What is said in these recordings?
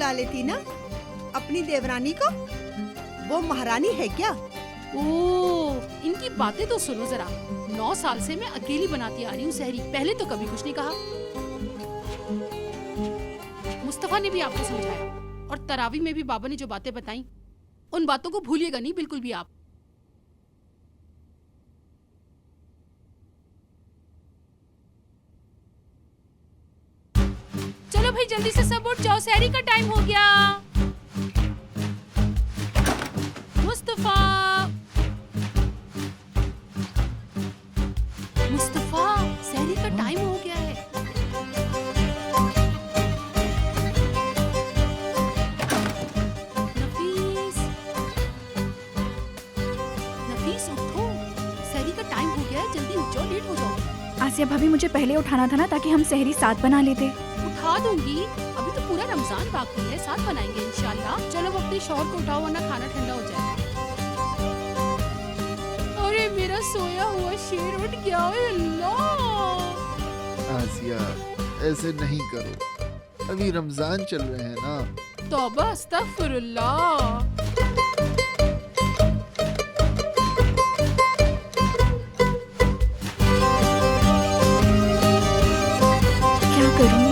बुला लेती ना अपनी देवरानी को। वो महारानी है क्या? ओह, इनकी बातें तो सुनो जरा। 9 साल से मैं अकेली बनाती आ रही हूँ सहरी, पहले तो कभी कुछ नहीं कहा। मुस्तफा ने भी आपको समझाया और तरावी में भी बाबा ने जो बातें बताई उन बातों को भूलिएगा नहीं बिल्कुल भी आप। चलो भाई जल्दी से सब उठ जाओ, सहरी का टाइम हो गया। मुस्तफा, मुस्तफा, सहरी का टाइम हो गया है। नफीस, नफीस उठो, सहरी का टाइम हो गया है, जल्दी उठ जाओ, लेट हो जाओ। आसिया भाभी मुझे पहले उठाना था ना, ताकि हम सहरी साथ बना लेते। उठा दूंगी, अभी तो पूरा रमजान बाकी है, साथ बनाएंगे इंशाल्लाह। चलो वो अपने शौहर को उठाओ वरना खाना ठंडा हो जाएगा। अरे मेरा सोया हुआ शेर उठ गया, अल्लाह। आसिया ऐसे नहीं करो, अभी रमजान चल रहे हैं ना। तौबा अस्तगफिरुल्लाह। क्या करूं?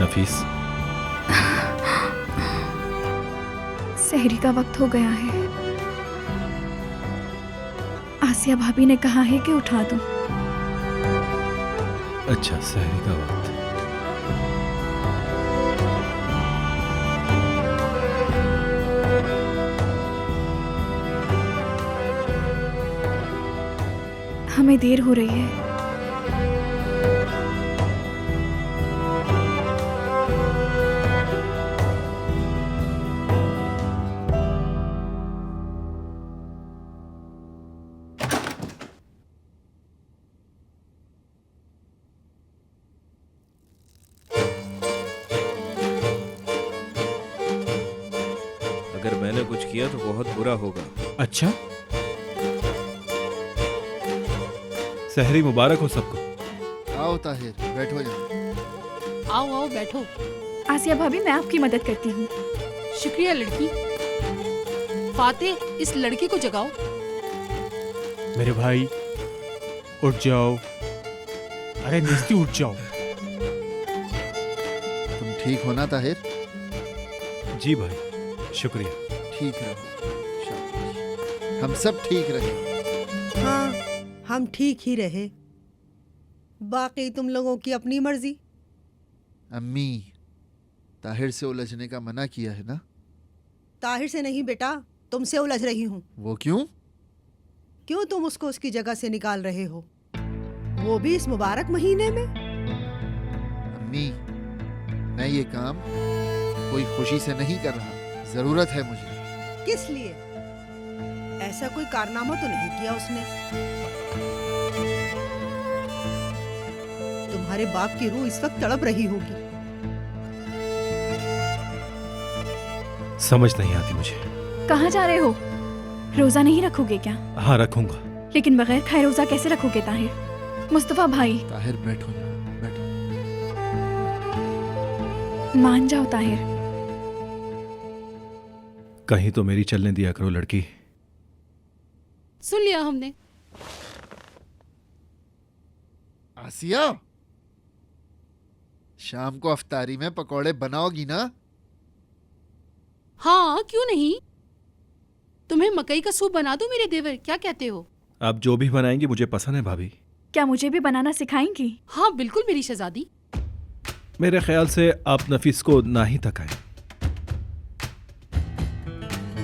नफीस, सहरी का वक्त हो गया है। आसिया भाभी ने कहा है कि उठा दूं। अच्छा सहरी का वक्त। हमें देर हो रही है। अगर मैंने कुछ किया तो बहुत बुरा होगा। अच्छा, सहरी मुबारक हो सबको। आओ ताहिर, बैठो यहाँ। आओ आओ बैठो। आसिया भाभी मैं आपकी मदद करती हूँ। शुक्रिया लड़की। फाते, इस लड़के को जगाओ। मेरे भाई उठ जाओ। अरे निस्ती उठ जाओ। तुम ठीक हो ना ताहिर? जी भाई, शुक्रिया। ठीक रहो, शाबाश। हम सब ठीक रहे। हाँ, हम ठीक ही रहे, बाकी तुम लोगों की अपनी मर्जी। अम्मी, ताहिर से उलझने का मना किया है ना? ताहिर से नहीं बेटा, तुमसे उलझ रही हूँ। वो क्यों? क्यों तुम उसको उसकी जगह से निकाल रहे हो, वो भी इस मुबारक महीने में? अम्मी, मैं ये काम कोई खुशी से नहीं कर रहा, जरूरत है मुझे। किस लिए? ऐसा कोई कारनामा तो नहीं किया उसने? तुम्हारे बाप की रूह इस वक्त तड़प रही होगी। समझ नहीं आती मुझे। कहाँ जा रहे हो? रोजा नहीं रखोगे क्या? हाँ रखूंगा। लेकिन बगैर खाए रोजा कैसे रखोगे ताहिर? मुस्तफा भाई, ताहिर बैठो यहाँ, बैठो। मान जाओ ताहिर। कहीं तो मेरी चलने दिया करो लड़की। सुन लिया हमने। आसिया, शाम को अफ्तारी में पकौड़े बनाओगी ना? हाँ क्यों नहीं, तुम्हें मकई का सूप बना दूं मेरे देवर, क्या कहते हो? आप जो भी बनाएंगी मुझे पसंद है भाभी। क्या मुझे भी बनाना सिखाएंगी? हाँ बिल्कुल मेरी शहजादी। मेरे ख्याल से आप नफीस को ना ही तकाएं।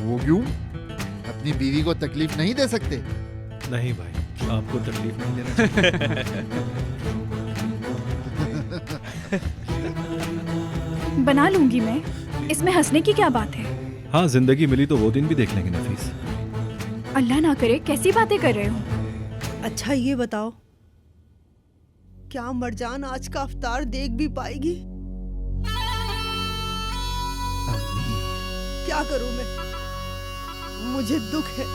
वो क्यों? अपनी बीवी को तकलीफ नहीं दे सकते? नहीं भाई, आपको तकलीफ नहीं देना चाहिए। बना लूंगी मैं, इसमें हंसने की क्या बात है? हाँ, जिंदगी मिली तो वो दिन भी देख लेंगे नफीस। अल्लाह ना करे, कैसी बातें कर रहे हो? अच्छा ये बताओ, क्या मरजान आज का अफ्तार देख भी पाएगी? अम्मी, क्या करूं मैं, मुझे दुख है।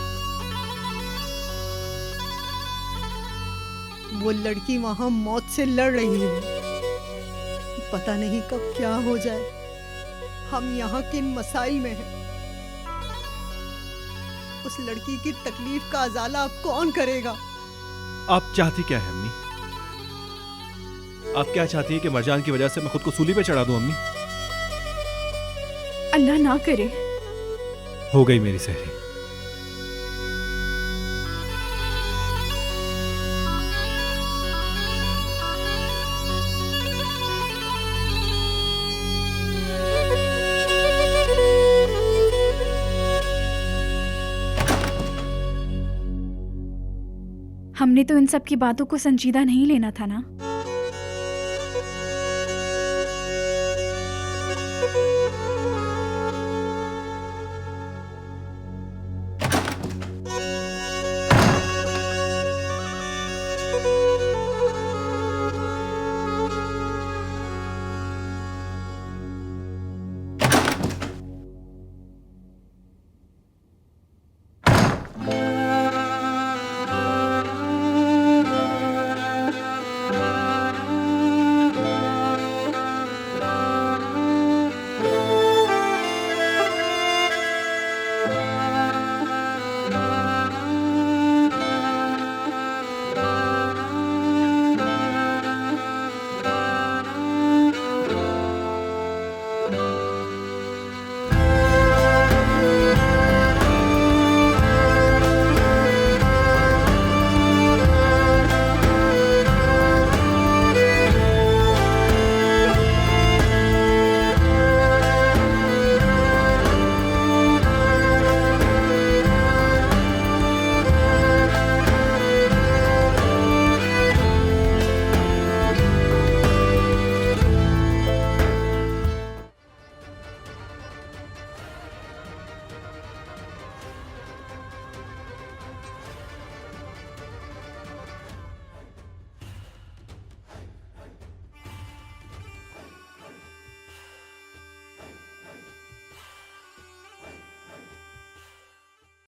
वो लड़की वहां मौत से लड़ रही है, पता नहीं कब क्या हो जाए। हम यहाँ किन मसाइल में हैं। उस लड़की की तकलीफ का अजाला अब कौन करेगा? आप चाहती क्या है अम्मी? आप क्या चाहती है कि मरजान की वजह से मैं खुद को सूली पे चढ़ा दूं अम्मी? अल्लाह ना करे। हो गई मेरी सहरी। हमने तो इन सब की बातों को संजीदा नहीं लेना था ना।